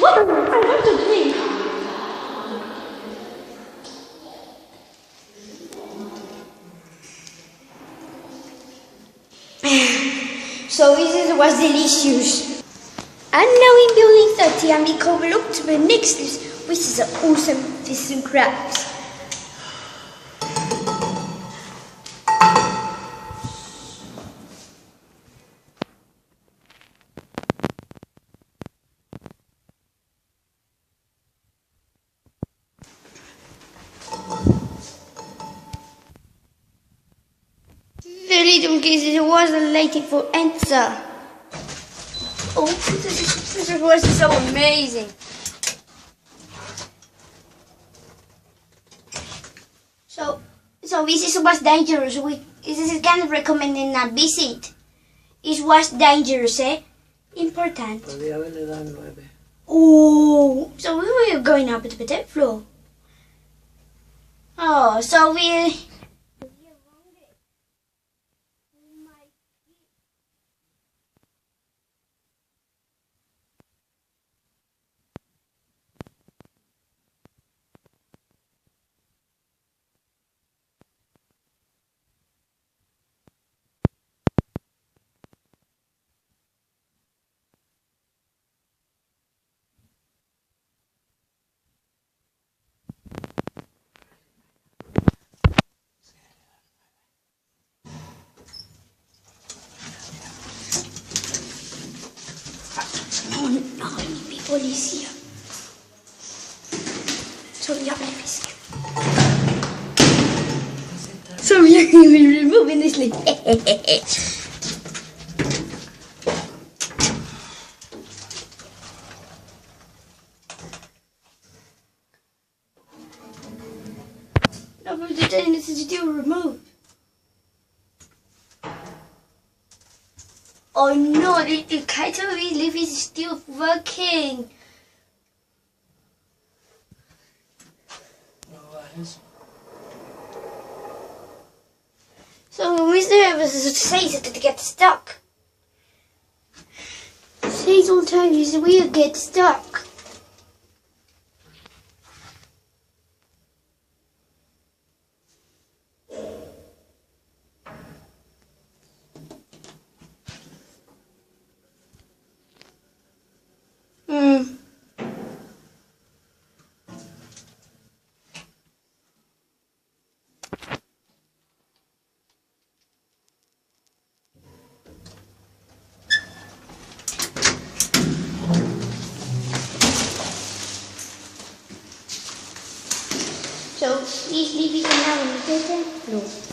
What? I want to drink. So this was delicious. And now in building 30 and we can look to the next list, which is an awesome fish and crabs. The little kids wasn't waiting for answer. Oh, this was so amazing. So this was dangerous. This is kind of recommending a visit. It was dangerous, eh? Important. Oh, so we were going up to the 10th floor. Oh, so we... Oh no, hay policía. Sabía que we were removing this link. No, but the thing is still removed. Oh no, the kettle leaf is still working. So Mr. Evans says that to get stuck. Says all the time is we'll get stuck. So these leaves are now on the 10th floor.